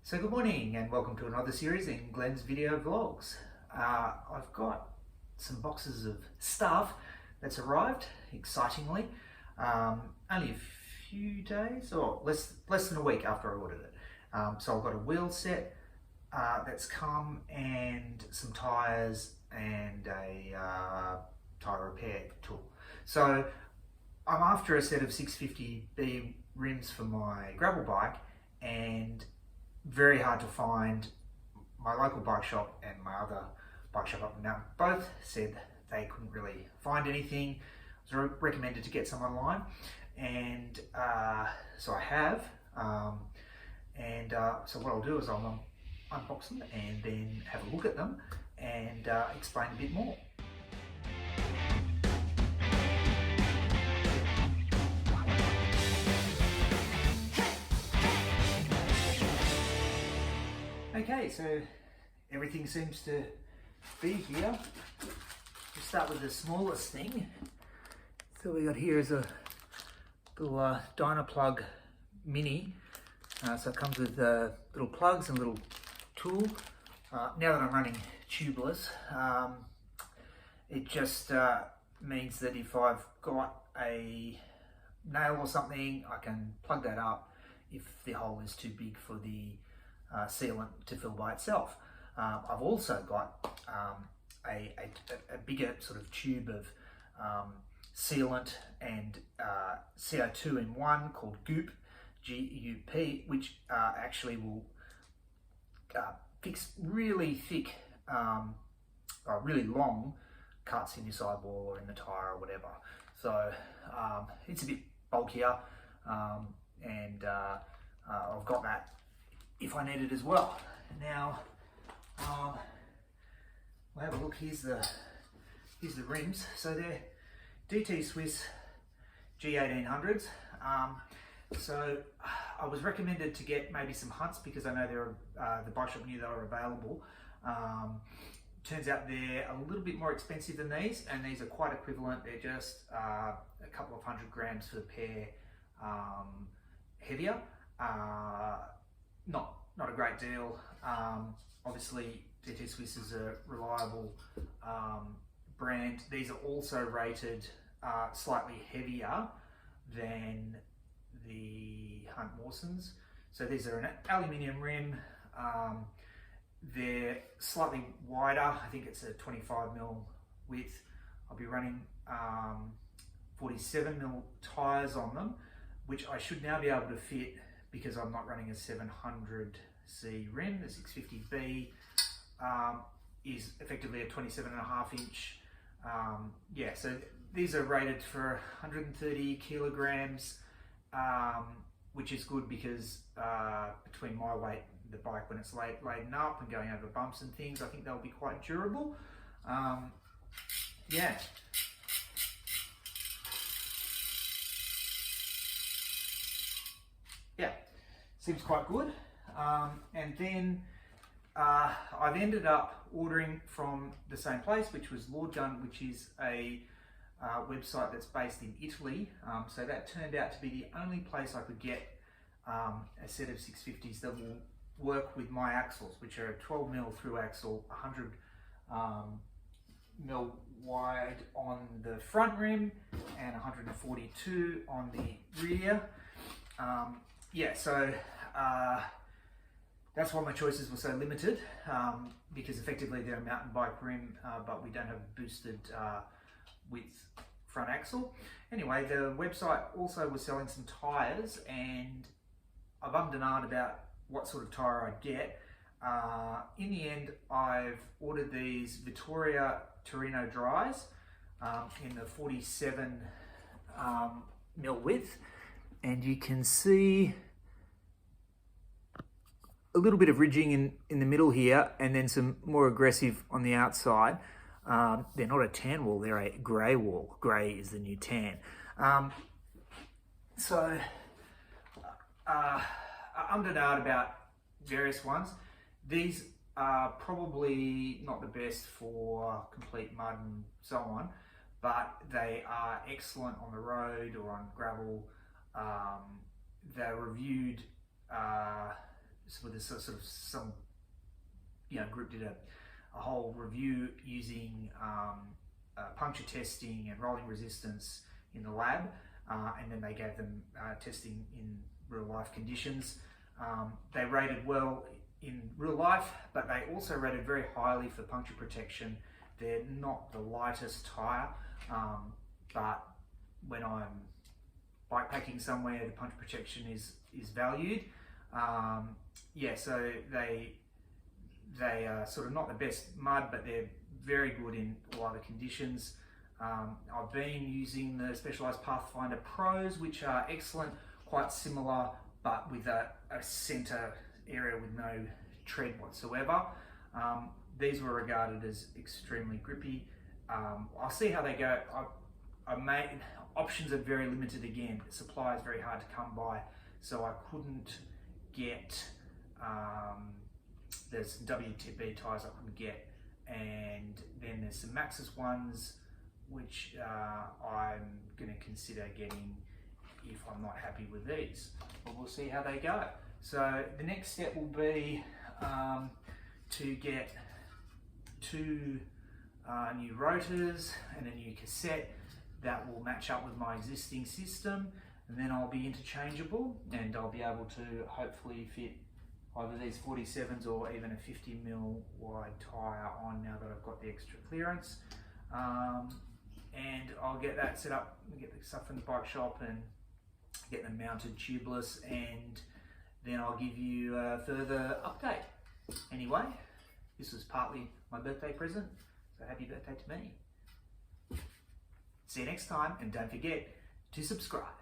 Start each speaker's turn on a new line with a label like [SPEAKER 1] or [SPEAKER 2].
[SPEAKER 1] So good morning and welcome to another series in Glenn's video vlogs. I've got some boxes of stuff that's arrived, excitingly, only a few days or less than a week after I ordered it. So I've got a wheel set that's come and some tyres and a tyre repair tool. So I'm after a set of 650B rims for my gravel bike, and very hard to find. My local bike shop and my other bike shop up and down both said they couldn't really find anything. I was recommended to get some online, and so I have. So what I'll do is I'll unbox them and then have a look at them and explain a bit more. Okay, so everything seems to be here. We'll start with the smallest thing. So we got here is a little Dynaplug Mini. So it comes with little plugs and little tool. Now that I'm running tubeless, it just means that if I've got a nail or something, I can plug that up if the hole is too big for the sealant to fill by itself. I've also got a bigger sort of tube of sealant and CO2 in one called Goop, G-U-P, which actually will fix really thick, really long cuts in your sidewall or in the tyre or whatever. So it's a bit bulkier, and I've got that if I need it as well. Now, we'll have a look. Here's the rims. So they're DT Swiss G1800s. So I was recommended to get maybe some Hunts because I know the bike shop knew they were available. Turns out they're a little bit more expensive than these, and these are quite equivalent. They're just a couple of 100 grams for the pair heavier. Not a great deal. Obviously, DT Swiss is a reliable brand. These are also rated slightly heavier than the Hunt Mawsons. So these are an aluminium rim. They're slightly wider. I think it's a 25mm width. I'll be running 47mm tyres on them, which I should now be able to fit because I'm not running a 700C rim. The 650B is effectively a 27.5 inch. Yeah, so these are rated for 130 kilograms, which is good because between my weight and the bike when it's laden up and going over bumps and things, I think they'll be quite durable. Yeah. Yeah, seems quite good. And then I've ended up ordering from the same place, which was Lord Gun, which is a website that's based in Italy. So that turned out to be the only place I could get a set of 650s that will work with my axles, which are a 12mm through axle, 100mm wide on the front rim and 142 on the rear. Yeah, so that's why my choices were so limited, because effectively they're a mountain bike rim, but we don't have a boosted width front axle. Anyway, the website also was selling some tyres, and I've ummed and ahed about what sort of tyre I'd get. In the end, I've ordered these Vittoria Torino dries in the 47mm width, and you can see a little bit of ridging in the middle here, and then some more aggressive on the outside. They're not a tan wall, they're a grey wall. Grey is the new tan. So I'm ummed and ahed about various ones. These are probably not the best for complete mud and so on, but they are excellent on the road or on gravel. They're reviewed with this sort of some, group did a whole review using puncture testing and rolling resistance in the lab, and then they gave them testing in real life conditions. They rated well in real life, but they also rated very highly for puncture protection. They're not the lightest tyre, but when I'm bikepacking somewhere, the puncture protection is valued. So they are sort of not the best mud, but they're very good in all other conditions. I've been using the Specialized Pathfinder Pros, which are excellent, quite similar, but with a center area with no tread whatsoever. These were regarded as extremely grippy. I'll see how they go. Options are very limited again. Supply is very hard to come by, so I couldn't get, there's some WTB tyres I couldn't get, and then there's some Maxxis ones which I'm going to consider getting if I'm not happy with these, but we'll see how they go. So the next step will be to get 2 new rotors and a new cassette that will match up with my existing system, and then I'll be interchangeable, and I'll be able to hopefully fit either these 47s or even a 50mm wide tyre on now that I've got the extra clearance. And I'll get that set up, get the stuff from the bike shop and get them mounted tubeless, and then I'll give you a further update. Anyway, this was partly my birthday present, so happy birthday to me. See you next time, and don't forget to subscribe.